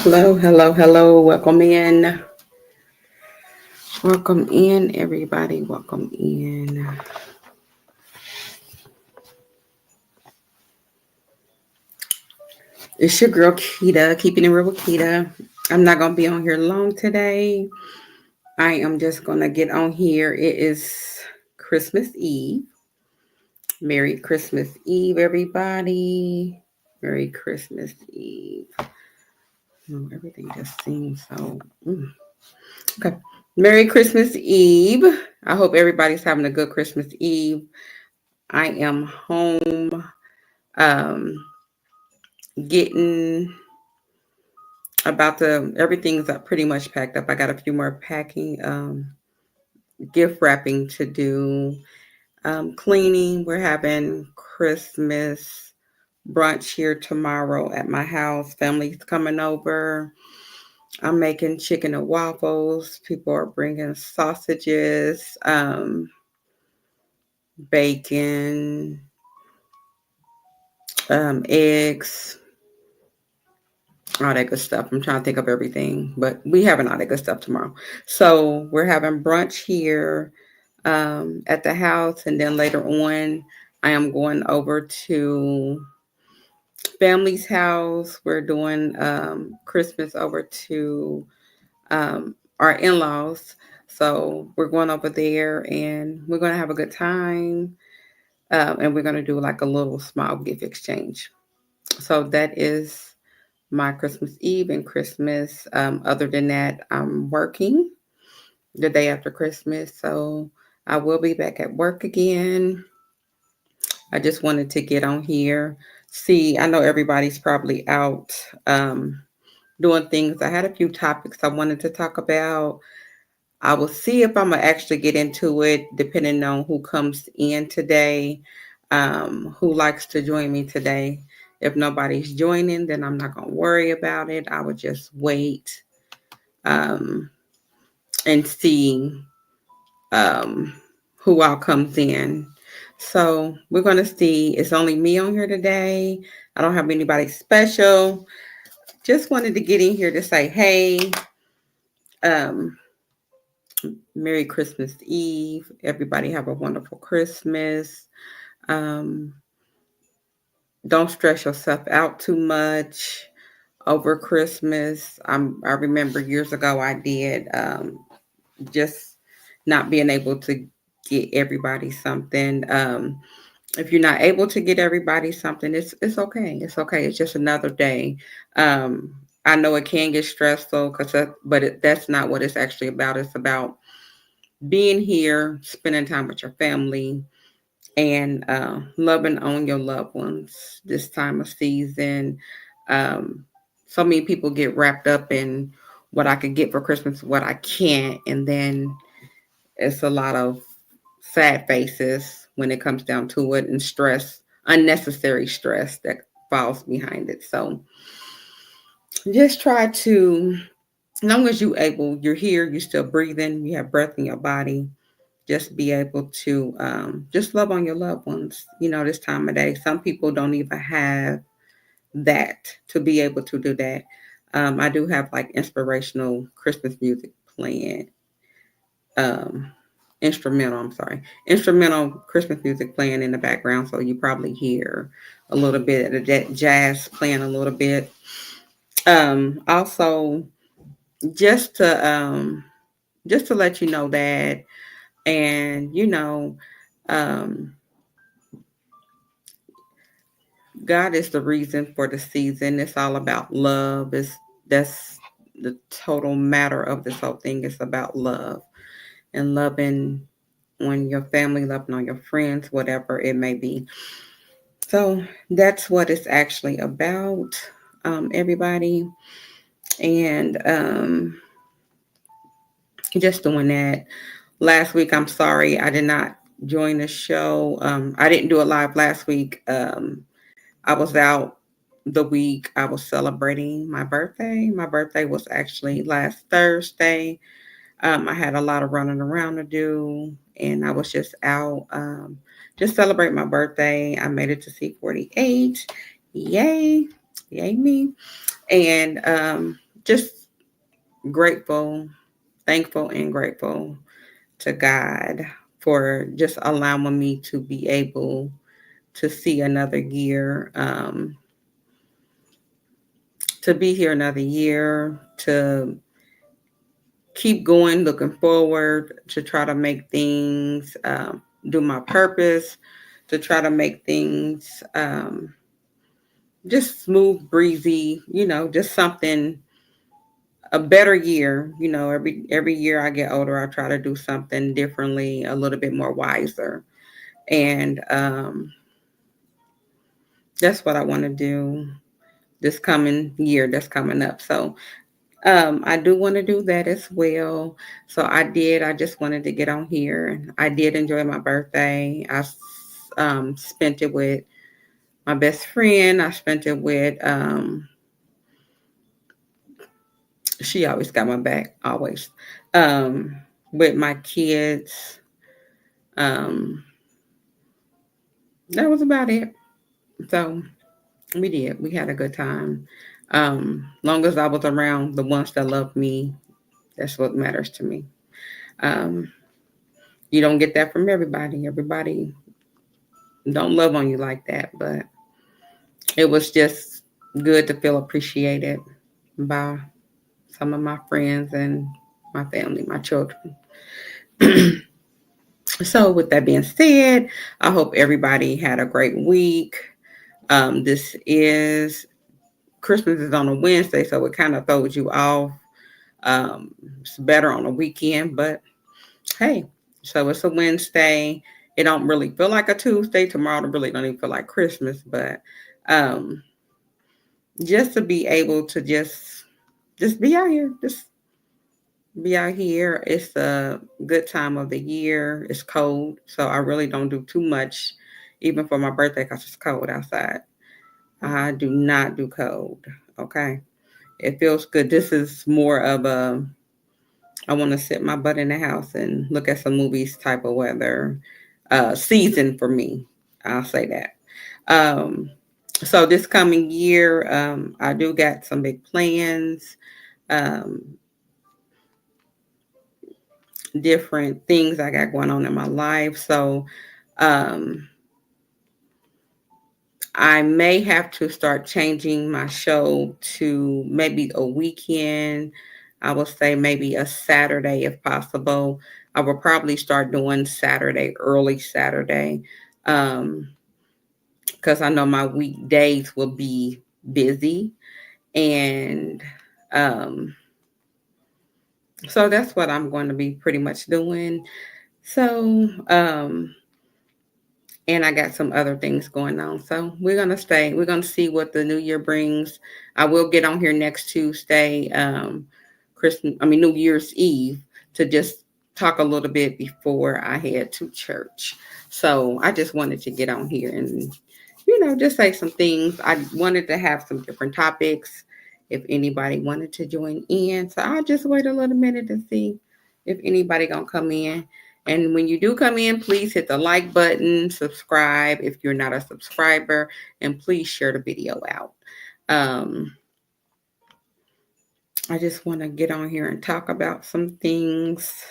Hello, hello, hello. Welcome in. Welcome in, everybody. Welcome in. It's your girl, Kita, keeping it real with Kita. I'm not going to be on here long today. I am just going to get on here. It is Christmas Eve. Merry Christmas Eve, everybody. Merry Christmas Eve. Oh, everything just seems so. Okay. Merry Christmas Eve. I hope everybody's having a good Christmas Eve. I am home, um, getting about the everything's up pretty much packed up. I got a few more packing, gift wrapping to do, cleaning. We're having Christmas brunch here tomorrow at my house. Family's coming over. I'm making chicken and waffles. People are bringing sausages, bacon, eggs, all that good stuff. I'm trying to think of everything, but we having all that good stuff tomorrow. So we're having brunch here at the house, and then later on, I am going over to family's house. We're doing Christmas over to our in-laws. So we're going over there, and we're going to have a good time, and we're going to do like a little small gift exchange. So that is my Christmas Eve and Christmas. Other than that, I'm working the day after Christmas. So I will be back at work again. I just wanted to get on here. See, I know everybody's probably out doing things. I had a few topics I wanted to talk about. I will see if I'm going to actually get into it depending on who comes in today, who likes to join me today. If nobody's joining, then I'm not going to worry about it. I would just wait um, and see um, who all comes in. So we're going to see. It's only me on here today. I don't have anybody special. Just wanted to get in here to say, hey, um, Merry Christmas Eve. Everybody have a wonderful Christmas. Um, don't stress yourself out too much over Christmas. I remember years ago I did just not being able to get everybody something. If you're not able to get everybody something, it's okay. It's okay. It's just another day. I know it can get stressful that's not what it's actually about. It's about being here, spending time with your family, and loving on your loved ones this time of season. Um, so many people get wrapped up in what I could get for Christmas, what I can't, and then it's a lot of sad faces when it comes down to it, and stress, unnecessary stress that falls behind it. So just try to, as long as you're here, you're still breathing, you have breath in your body, just be able to just love on your loved ones, this time of day. Some people don't even have that to be able to do that. I do have like inspirational Christmas music playing, um, instrumental Christmas music playing in the background. So you probably hear a little bit of that jazz playing a little bit. Also, just to just to let you know that, and um, God is the reason for the season. It's all about love. That's the total matter of this whole thing. It's about love and loving on your family, loving on your friends, whatever it may be. So that's what it's actually about, everybody. And just doing that. Last week, I'm sorry, I did not join the show. I didn't do a live last week. I was out the week. I was celebrating my birthday. My birthday was actually last Thursday. I had a lot of running around to do, and I was just out, just celebrate my birthday. I made it to C48. Yay. Yay me. And just grateful, thankful, and grateful to God for just allowing me to be able to see another year, to be here another year, to keep going, looking forward, to try to make things, do my purpose, to try to make things just smooth, breezy, just something, a better year. Every year I get older, I try to do something differently, a little bit more wiser. And that's what I want to do this coming year that's coming up. So I do want to do that as well. So I just wanted to get on here. I did enjoy my birthday. I spent it with my best friend. I spent it with, she always got my back, always. Um, with my kids. Um, that was about it. So we did. We had a good time. Long as I was around the ones that love me, that's what matters to me. Um, you don't get that from everybody. Everybody don't love on you like that, but it was just good to feel appreciated by some of my friends and my family, my children. So, with that being said, I hope everybody had a great week. This is Christmas is on a Wednesday, so it kind of throws you off. It's better on a weekend, but hey, so it's a Wednesday. It don't really feel like a Tuesday. Tomorrow really don't even feel like Christmas, but um, just to be able to just be out here, just be out here. It's a good time of the year. It's cold, so I really don't do too much, even for my birthday, because it's cold outside. I do not do cold. Okay, it feels good. This is more of a I want to sit my butt in the house and look at some movies type of weather season for me. I'll say that. Um, so this coming year, I do got some big plans, um, different things I got going on in my life. So um, I may have to start changing my show to maybe a weekend. I will say maybe a Saturday if possible. I will probably start doing Saturday, early Saturday, because I know my weekdays will be busy. And um, so that's what I'm going to be pretty much doing. So, and I got some other things going on. So we're gonna stay. We're gonna see what the new year brings. I will get on here next Tuesday, New Year's Eve, to just talk a little bit before I head to church. So I just wanted to get on here and just say some things. I wanted to have some different topics if anybody wanted to join in. So I'll just wait a little minute to see if anybody gonna come in. And when you do come in, please hit the like button, subscribe if you're not a subscriber, and please share the video out. Um, I just want to get on here and talk about some things.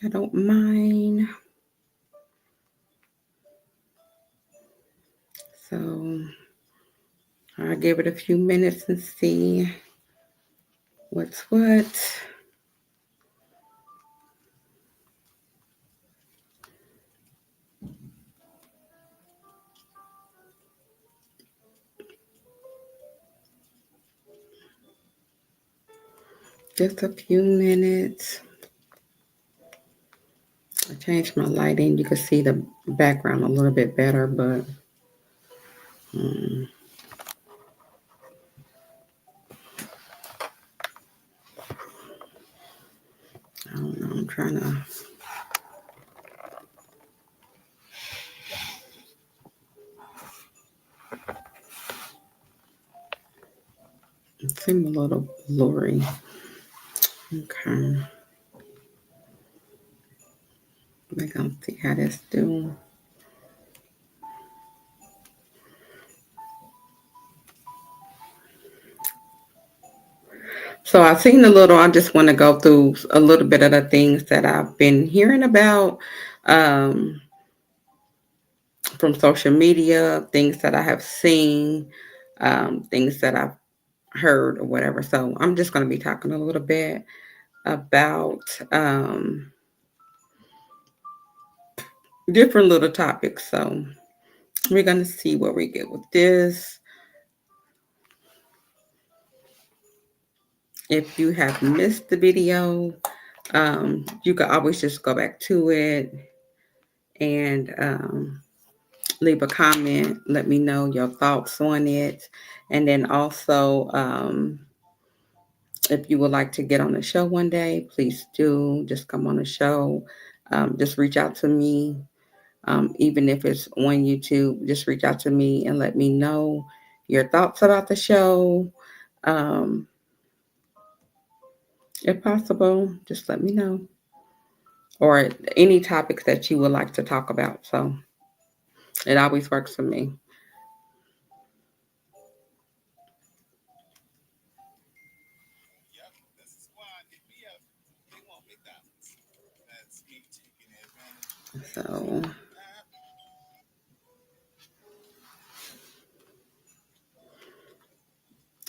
I don't mind. So I'll give it a few minutes and see what's what. Just a few minutes. I changed my lighting. You can see the background a little bit better, but I don't know. I'm trying to. It seems a little blurry. Okay. We're going to see how this do. So I've seen a little. I just want to go through a little bit of the things that I've been hearing about um, from social media, things that I have seen, things that I've heard or whatever. So I'm just going to be talking a little bit about different little topics. So we're going to see where we get with this. If you have missed the video, you can always just go back to it and leave a comment. Let me know your thoughts on it. And then also, if you would like to get on the show one day, please do. Just come on the show. Just reach out to me. Even if it's on YouTube, just reach out to me and let me know your thoughts about the show. Um, if possible, just let me know. Or any topics that you would like to talk about. So it always works for me. So,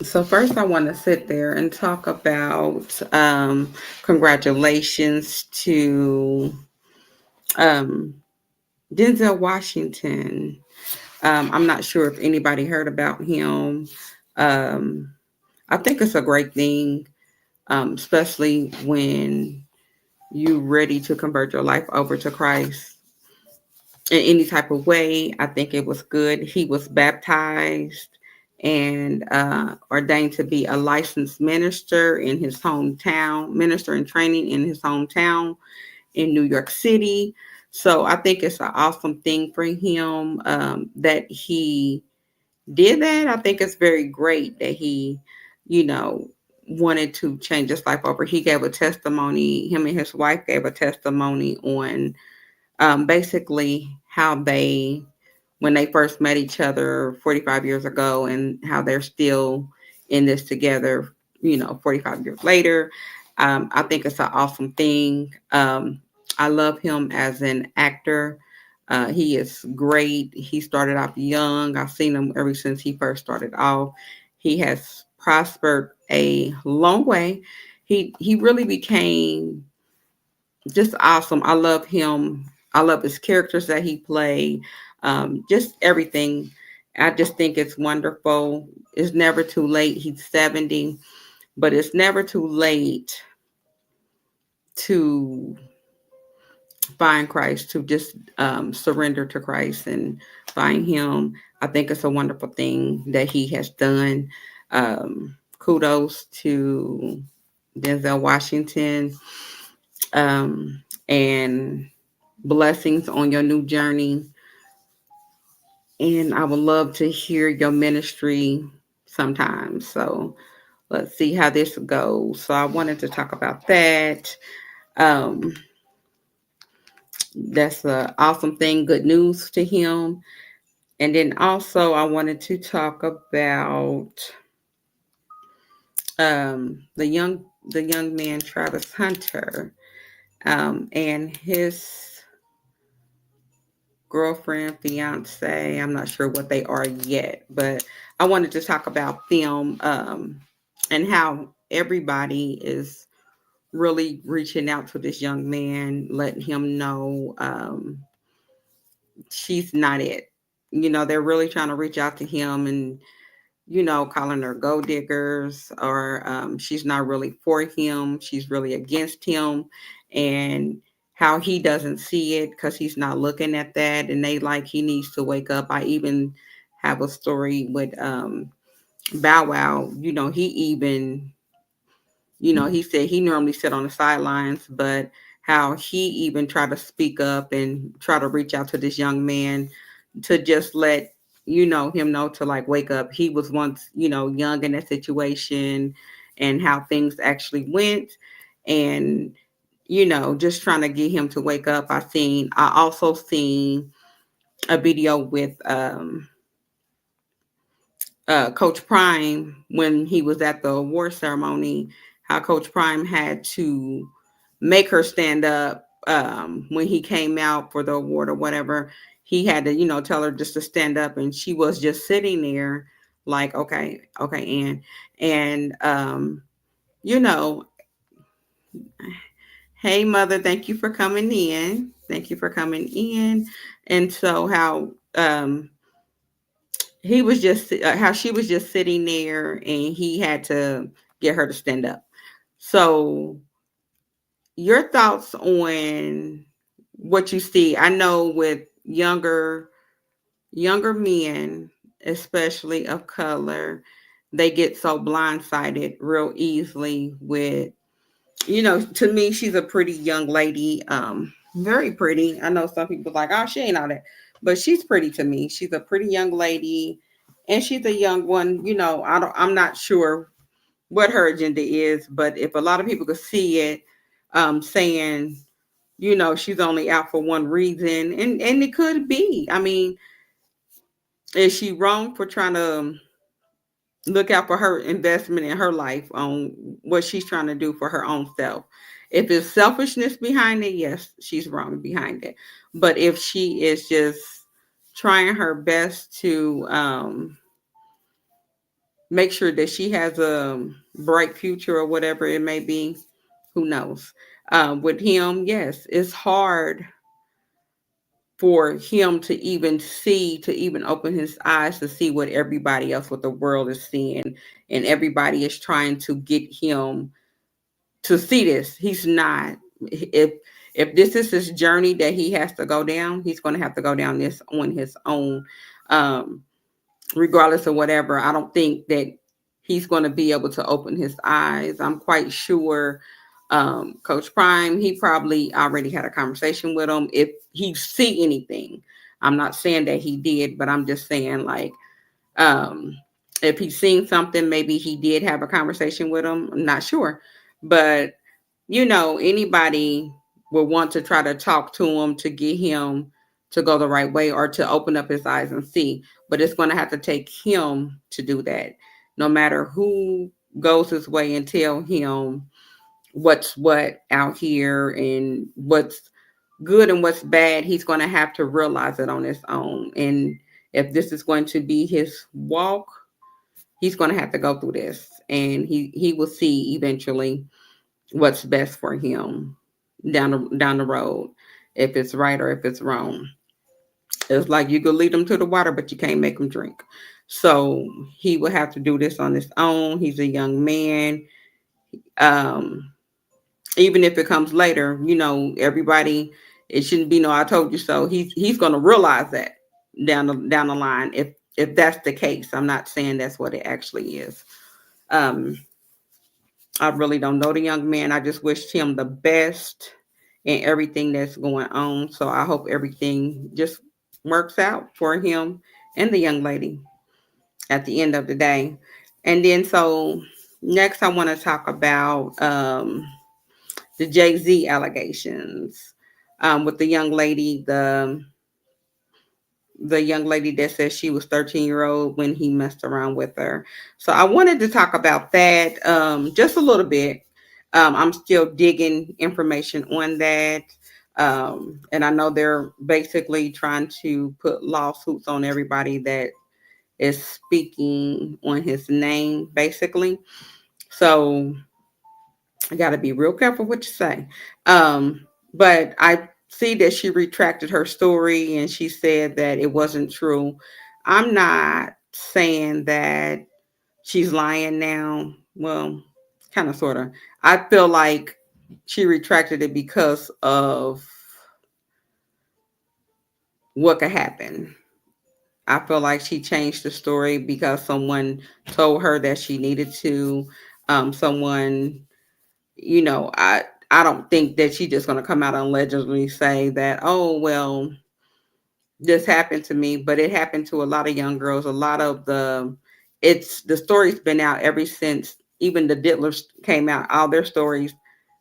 so first, I want to sit there and talk about congratulations to um, Denzel Washington. I'm not sure if anybody heard about him. Um, I think it's a great thing, especially when you ready to convert your life over to Christ in any type of way. I think it was good. He was baptized and ordained to be a licensed minister in his hometown, minister in training in his hometown in New York City. So I think it's an awesome thing for him that he did that. I think it's very great that he, you know, wanted to change his life over. He gave a testimony, him and his wife gave a testimony on basically how they, when they first met each other 45 years ago, and how they're still in this together, 45 years later. I think it's an awesome thing. I love him as an actor. He is great. He started off young. I've seen him ever since he first started off. He has prospered a long way. He really became just awesome. I love him. I love his characters that he played. Just everything. I just think it's wonderful. It's never too late. He's 70, but it's never too late to find Christ, to just surrender to Christ and find Him. I think it's a wonderful thing that He has done. Kudos to Denzel Washington, and blessings on your new journey. And I would love to hear your ministry sometime. So let's see how this goes. So I wanted to talk about that. Um, that's an awesome thing. Good news to him. And then also I wanted to talk about the young man Travis Hunter, and his girlfriend, fiance. I'm not sure what they are yet, but I wanted to talk about them, and how everybody is really reaching out to this young man, letting him know she's not it. They're really trying to reach out to him and, calling her gold diggers, or she's not really for him. She's really against him, and how he doesn't see it because he's not looking at that. And they like he needs to wake up. I even have a story with Bow Wow. He said he normally sit on the sidelines, but how he even tried to speak up and try to reach out to this young man to just let him know to like wake up. He was once young in that situation, and how things actually went, and just trying to get him to wake up. I also seen a video with Coach Prime when he was at the award ceremony, how Coach Prime had to make her stand up when he came out for the award or whatever. He had to, tell her just to stand up, and she was just sitting there, like, okay, okay, and you know, hey, mother, thank you for coming in. Thank you for coming in. And so how she was just sitting there, and he had to get her to stand up. So your thoughts on what you see? I know with younger men, especially of color, they get so blindsided real easily with, to me, she's a pretty young lady, very pretty. I know some people like, oh, she ain't all that, but she's pretty to me. She's a pretty young lady, and she's a young one. I'm not sure what her agenda is, but if a lot of people could see it, saying, she's only out for one reason, and it could be. I mean, is she wrong for trying to look out for her investment in her life on what she's trying to do for her own self? If it's selfishness behind it, yes, she's wrong behind it. But if she is just trying her best to make sure that she has a bright future or whatever it may be, who knows? With him, yes, it's hard for him to even see, to even open his eyes to see what everybody else, what the world is seeing. And everybody is trying to get him to see this. He's not. If this is his journey that he has to go down, he's going to have to go down this on his own, um, regardless of whatever. I don't think that he's going to be able to open his eyes. I'm quite sure Coach Prime, he probably already had a conversation with him. If he see anything, I'm not saying that he did, but I'm just saying, like, um, if he's seen something, maybe he did have a conversation with him. I'm not sure, but anybody will want to try to talk to him to get him to go the right way or to open up his eyes and see. But it's going to have to take him to do that. No matter who goes his way and tell him what's what out here and what's good and what's bad, he's going to have to realize it on his own. And if this is going to be his walk, he's going to have to go through this, and he will see eventually what's best for him down the road, if it's right or if it's wrong. It's like you could lead him to the water, but you can't make him drink. So he will have to do this on his own. He's a young man. Um, Even if it comes later, everybody, it shouldn't be no "I told you so." He's going to realize that down the line, if that's the case. I'm not saying that's what it actually is. Um, I really don't know the young man. I just wished him the best in everything that's going on. So I hope everything just works out for him and the young lady at the end of the day. And then, so next, I want to talk about the Jay-Z allegations, with the young lady that says she was 13-year-old when he messed around with her. So I wanted to talk about that, just a little bit. I'm still digging information on that. And I know they're basically trying to put lawsuits on everybody that is speaking on his name, basically. So I got to be real careful what you say. But I see that she retracted her story and she said that it wasn't true. I'm not saying that she's lying now. Well, kind of, sort of. I feel like she retracted it because of what could happen. I feel like she changed the story because someone told her that she needed to. Someone, I don't think that she's just going to come out and allegedly say that, oh, well, this happened to me, but it happened to a lot of young girls. A lot of the story's been out ever since even the Dittlers came out. All their stories,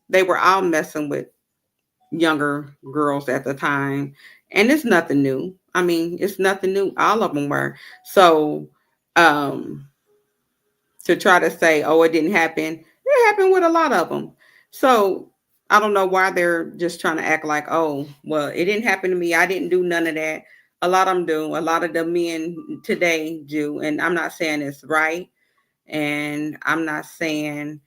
they were all messing with younger girls at the time. And it's nothing new. I mean, it's nothing new. All of them were. So, um, to try to say, oh, it didn't happen. It happened with a lot of them. So I don't know why they're just trying to act like, oh, well, it didn't happen to me. I didn't do none of that. A lot of them do. A lot of the men today do. And I'm not saying it's right. And I'm not saying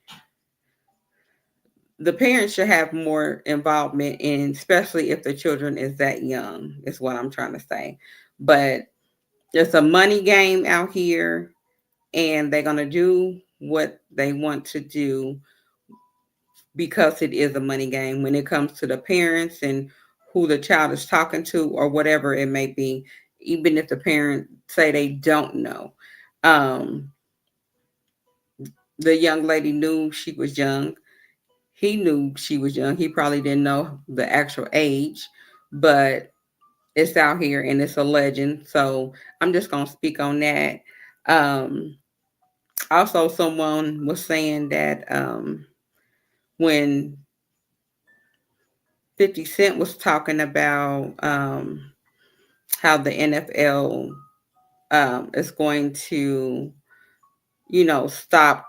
the parents should have more involvement in, especially if the children is that young, is what I'm trying to say. But it's a money game out here, and they're going to do what they want to do because it is a money game when it comes to the parents and who the child is talking to or whatever it may be, even if the parent say they don't know. um, the young lady knew she was young. He knew she was young. He probably didn't know the actual age, but it's out here and it's a legend. So I'm just going to speak on that. um, Also, someone was saying that when 50 Cent was talking about how the NFL is going to, stop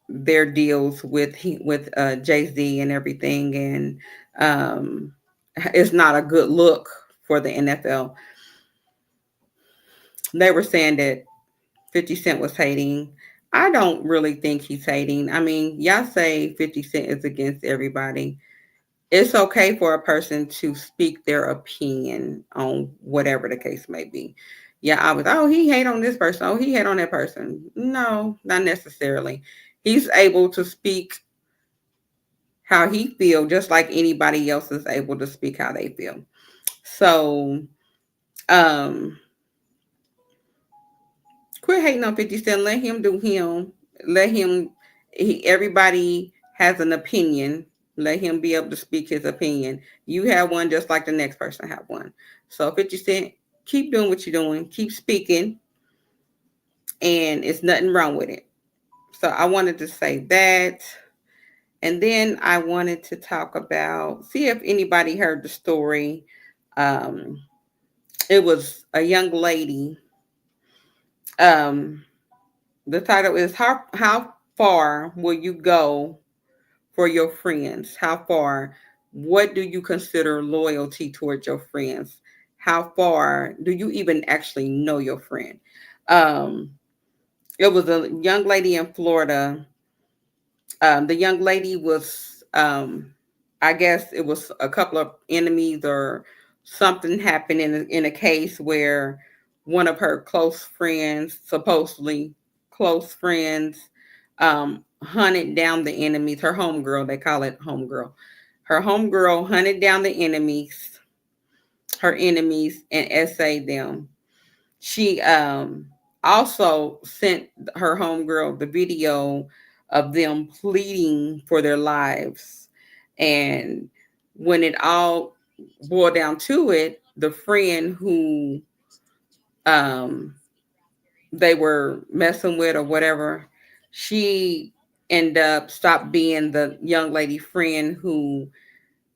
their deals with Jay-Z and everything, and um, it's not a good look for the NFL. They were saying that 50 Cent was hating. I don't really think he's hating. I mean, y'all say 50 Cent is against everybody. It's okay for a person to speak their opinion on whatever the case may be. Yeah, I was, oh, he hate on this person. Oh, he hate on that person. No, not necessarily. He's able to speak how he feel just like anybody else is able to speak how they feel. So, um, quit hating on 50 Cent. Let him do him. Let him, everybody has an opinion. Let him be able to speak his opinion. You have one just like the next person have one. So 50 Cent, keep doing what you're doing. Keep speaking. And it's nothing wrong with it. So I wanted to say that. And then I wanted to talk about, see if anybody heard the story. Um, it was a young lady. Um, the title is how far will you go for your friends? How far? What do you consider loyalty towards your friends? How far do you even actually know your friend? Um, it was a young lady in Florida. The young lady was, I guess it was a couple of enemies or something happened in a case where one of her close friends, supposedly close friends, hunted down the enemies. Her homegirl, they call it homegirl. Her homegirl hunted down the enemies, her enemies, and essayed them. She also sent her homegirl the video of them pleading for their lives. And when it all boiled down to it, the friend who um, they were messing with or whatever, she ended up stopped being the young lady friend who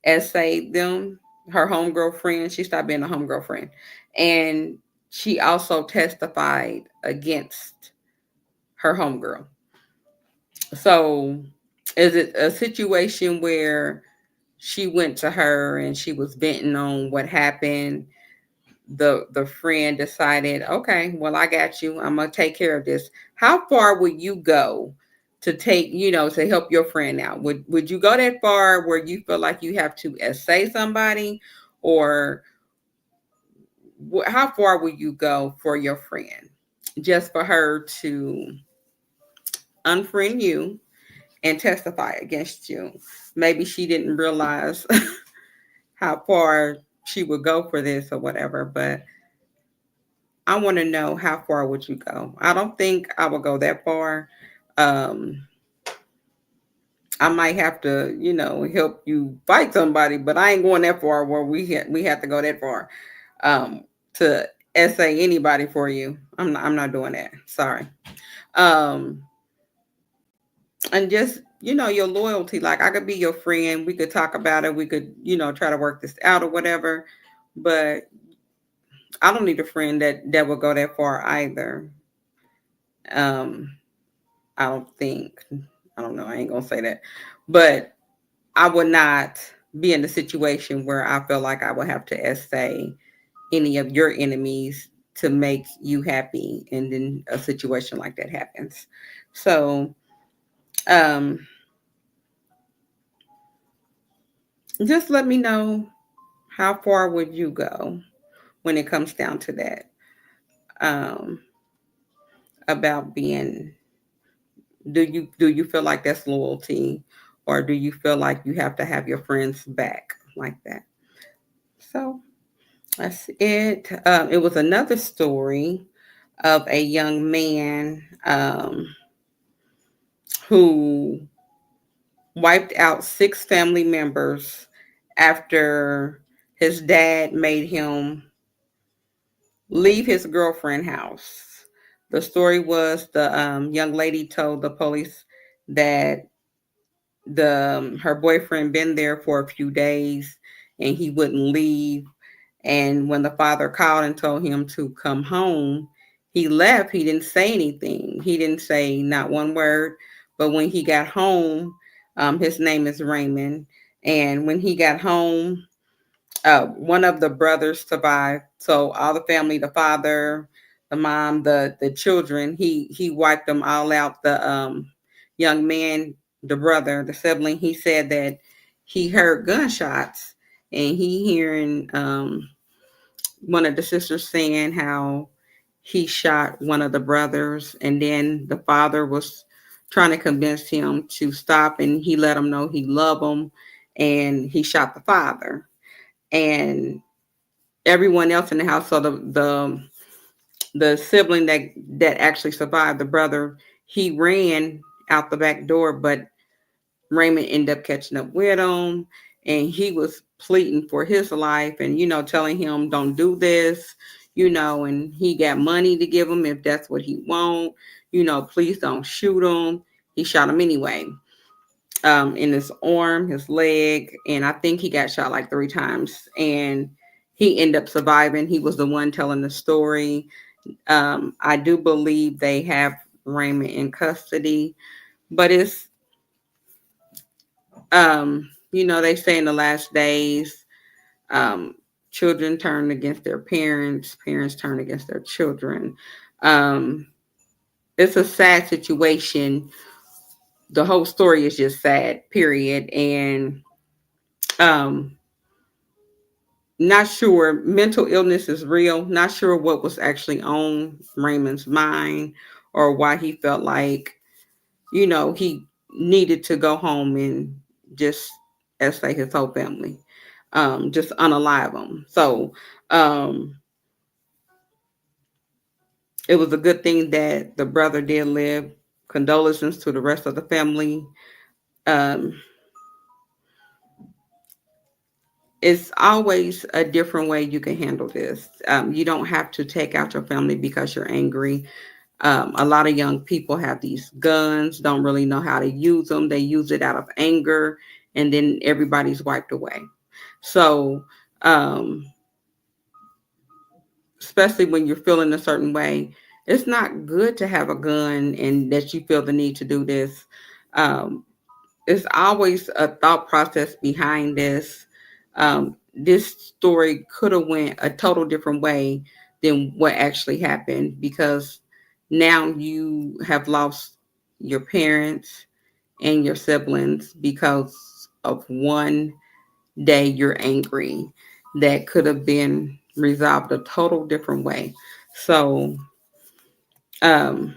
essayed them, her homegirl friend. She stopped being a homegirl friend. And she also testified against her homegirl. So is it a situation where she went to her and she was venting on what happened? The friend decided, okay, well, I got you. I'm gonna take care of this. How far would you go to take, to help your friend out? Would you go that far where you feel like you have to essay somebody, or how far would you go for your friend, just for her to unfriend you and testify against you? Maybe she didn't realize how far she would go for this or whatever, but I want to know, how far would you go? I don't think I would go that far. Um, I might have to, help you fight somebody, but I ain't going that far where we have to go that far to essay anybody for you. I'm not doing that. Sorry. Um, and just, your loyalty. Like, I could be your friend. We could talk about it. We could, try to work this out or whatever. But I don't need a friend that will go that far either. Um, I don't think. I don't know. I ain't gonna say that, but I would not be in the situation where I feel like I would have to essay any of your enemies to make you happy, and then a situation like that happens. So, um, just let me know, how far would you go when it comes down to that, um, about being, do you feel like that's loyalty, or do you feel like you have to have your friends back like that? So that's it. It was another story of a young man, who wiped out six family members after his dad made him leave his girlfriend house. The story was, the young lady told the police that the her boyfriend been there for a few days and he wouldn't leave. And when the father called and told him to come home, he left. He didn't say anything. He didn't say not one word. But when he got home, his name is Raymond. And when he got home, one of the brothers survived. So all the family, the father, the mom, the children, he wiped them all out. The young man, the brother, the sibling, he said that he heard gunshots, and he hearing one of the sisters saying how he shot one of the brothers, and then the father was trying to convince him to stop, and he let him know he loved him, and he shot the father. And everyone else in the house, so the sibling that actually survived, the brother, he ran out the back door, but Raymond ended up catching up with him, and he was pleading for his life, and telling him, don't do this, and he got money to give him if that's what he want, please don't shoot him. He shot him anyway, in his arm, his leg, and I think he got shot like 3 times, and he ended up surviving. He was the one telling the story. I do believe they have Raymond in custody, but it's, they say in the last days, um, children turn against their parents, parents turn against their children. Um, it's a sad situation. The whole story is just sad, period. And um, not sure, mental illness is real. Not sure what was actually on Raymond's mind, or why he felt like, he needed to go home and just essay his whole family, just unalive them. So, um, it was a good thing that the brother did live. Condolences to the rest of the family. Um, it's always a different way you can handle this. You don't have to take out your family because you're angry. A lot of young people have these guns, don't really know how to use them. They use it out of anger, and then everybody's wiped away. So, um, especially when you're feeling a certain way, it's not good to have a gun and that you feel the need to do this. Um, it's always a thought process behind this. This story could have went a total different way than what actually happened, because now you have lost your parents and your siblings because of one day you're angry, that could have been resolved a total different way. So, um,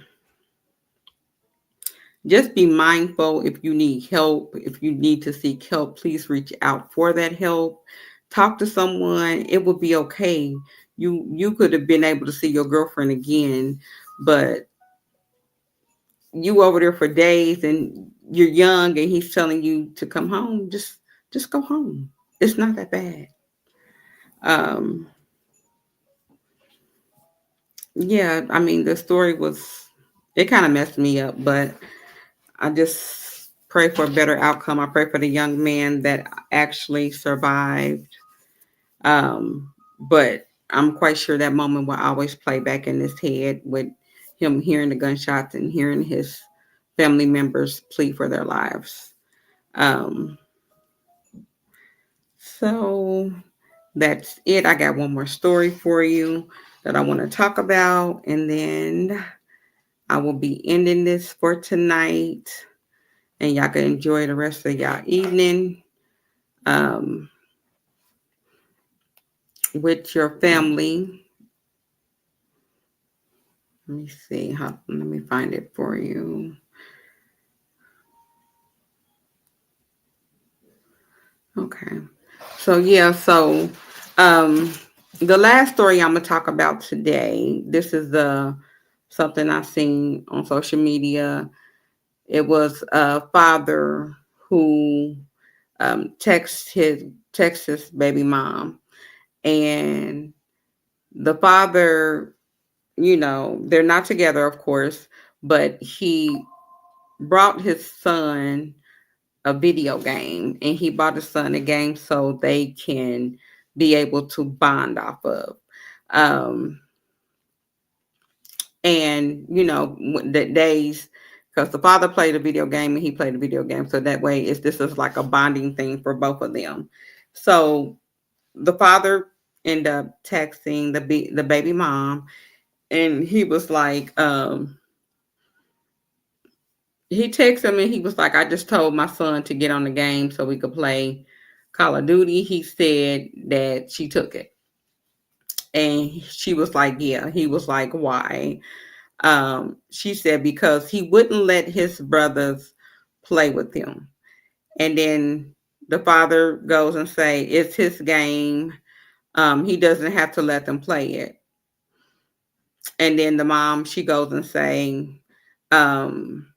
just be mindful. If you need help, if you need to seek help, please reach out for that help. Talk to someone. It will be okay. You could have been able to see your girlfriend again, but you over there for days, and you're young, and he's telling you to come home. Just go home. It's not that bad. Um, yeah, I mean, the story was, it kind of messed me up, but I just pray for a better outcome. I pray for the young man that actually survived. But I'm quite sure that moment will always play back in his head, with him hearing the gunshots and hearing his family members plead for their lives. Um, so that's it. I got one more story for you that I want to talk about, and then I will be ending this for tonight, and y'all can enjoy the rest of y'all evening um, with your family. Let me see how. Let me find it for you. Okay. So yeah. So um, the last story I'm gonna talk about today. This is something I've seen on social media. It was a father who texts his baby mom, and the father, they're not together, of course, but he brought his son a video game, and he bought his son a game so they can be able to bond off of. Um, and the days, because the father played a video game and he played a video game, so that way this is like a bonding thing for both of them. So the father ended up texting the baby mom, and he was like, he texted him and he was like, I just told my son to get on the game so we could play Call of Duty. He said that she took it. And she was like, yeah. He was like, why? She said, because he wouldn't let his brothers play with him. And then the father goes and say, it's his game. He doesn't have to let them play it. And then the mom, she goes and saying, um,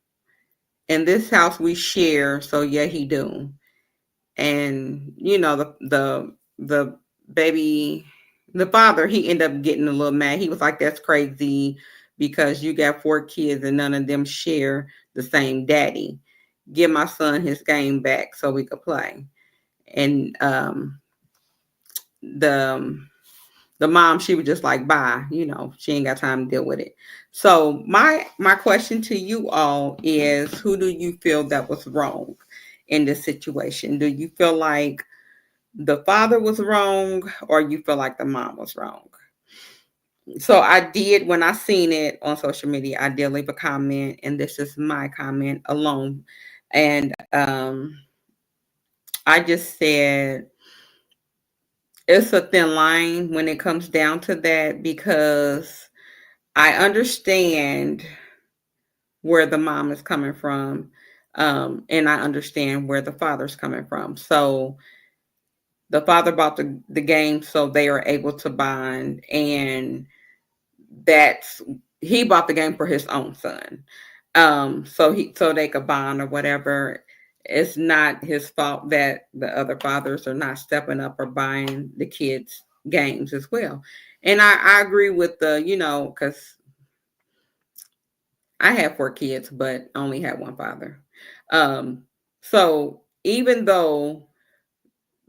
in this house we share, so yeah, he do. And the baby, the father, he ended up getting a little mad. He was like, that's crazy because you got 4 kids and none of them share the same daddy. Give my son his game back so we could play. And the the mom, she was just like, bye, she ain't got time to deal with it. So my question to you all is, who do you feel that was wrong in this situation? Do you feel like the father was wrong, or you feel like the mom was wrong? So I did, when I seen it on social media, I did leave a comment, and this is my comment alone. And I just said, it's a thin line when it comes down to that, because I understand where the mom is coming from, and I understand where the father's coming from. So the father bought the game so they are able to bond, and that's he bought the game for his own son, so they could bond or whatever. It's not his fault that the other fathers are not stepping up or buying the kids games as well. And I agree with because I have 4 kids, but only had one father. Um, so even though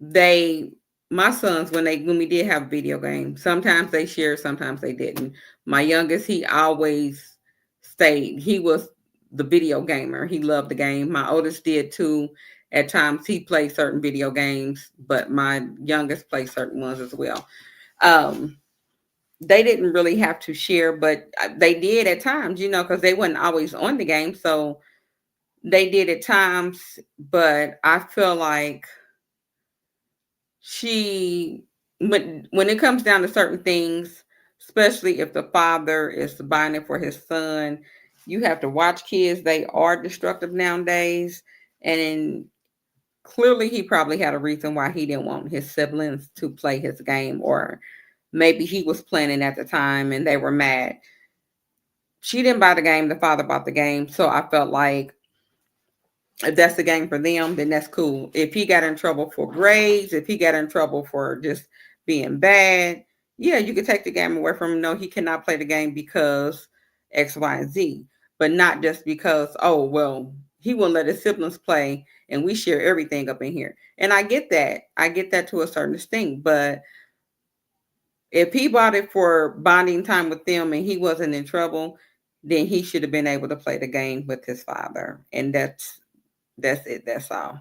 they, my sons, when we did have video games, sometimes they shared, sometimes they didn't. My youngest, he always stayed. He was the video gamer. He loved the game. My oldest did too. At times he played certain video games, but my youngest played certain ones as well. Um, they didn't really have to share, but they did at times, because they wasn't always on the game. So they did at times, but I feel like she, when it comes down to certain things, especially if the father is buying it for his son, you have to watch kids. They are destructive nowadays. And clearly he probably had a reason why he didn't want his siblings to play his game, or maybe he was planning at the time and they were mad. She didn't buy the game, the father bought the game. So I felt like if that's the game for them, then that's cool. If he got in trouble for grades, if he got in trouble for just being bad, yeah, you could take the game away from him. No, he cannot play the game because X, Y, and Z. But not just because, oh, well, he won't let his siblings play and we share everything up in here. And I get that. I get that to a certain extent. But if he bought it for bonding time with them and he wasn't in trouble, then he should have been able to play the game with his father. And that's it. That's all.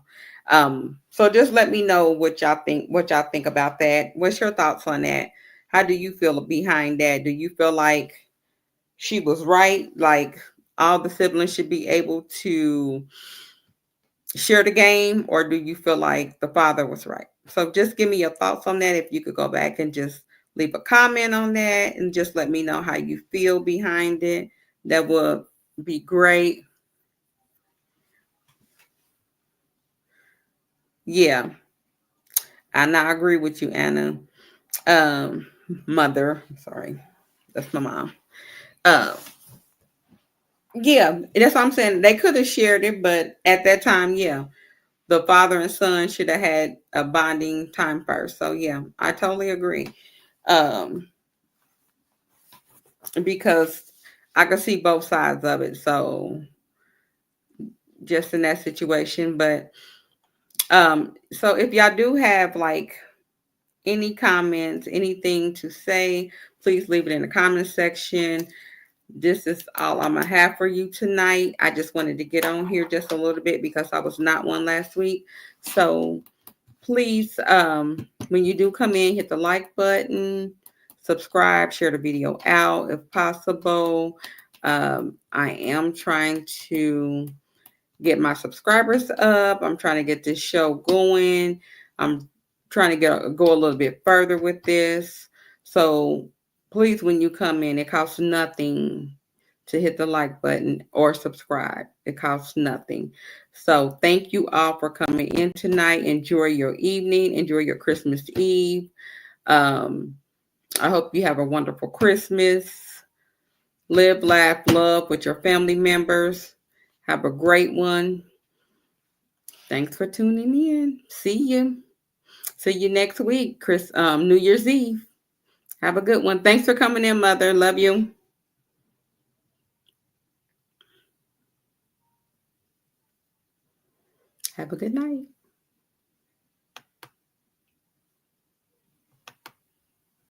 So just let me know what y'all think about that. What's your thoughts on that? How do you feel behind that? Do you feel like she was right? Like all the siblings should be able to share the game, or do you feel like the father was right? So just give me your thoughts on that. If you could go back and just leave a comment on that and just let me know how you feel behind it, that would be great. Yeah, and I agree with you, Anna. Um, Mother, sorry, that's my mom. Uh, yeah, that's what I'm saying. They could have shared it, but at that time, yeah, the father and son should have had a bonding time first. So yeah, I totally agree. Um, because I can see both sides of it. So just in that situation, but so if y'all do have like any comments, anything to say, please leave it in the comment section. This is all I'm gonna have for you tonight. I just wanted to get on here just a little bit because I was not one last week. So please, when you do come in, hit the like button, subscribe, share the video out if possible. I am trying to get my subscribers up. I'm trying to get this show going. I'm trying to go a little bit further with this. So please, when you come in, it costs nothing to hit the like button or subscribe. It costs nothing. So thank you all for coming in tonight. Enjoy your evening. Enjoy your Christmas Eve. Um, I hope you have a wonderful Christmas. Live, laugh, love with your family members. Have a great one. Thanks for tuning in. See you. See you next week, New Year's Eve. Have a good one. Thanks for coming in, Mother. Love you. Have a good night.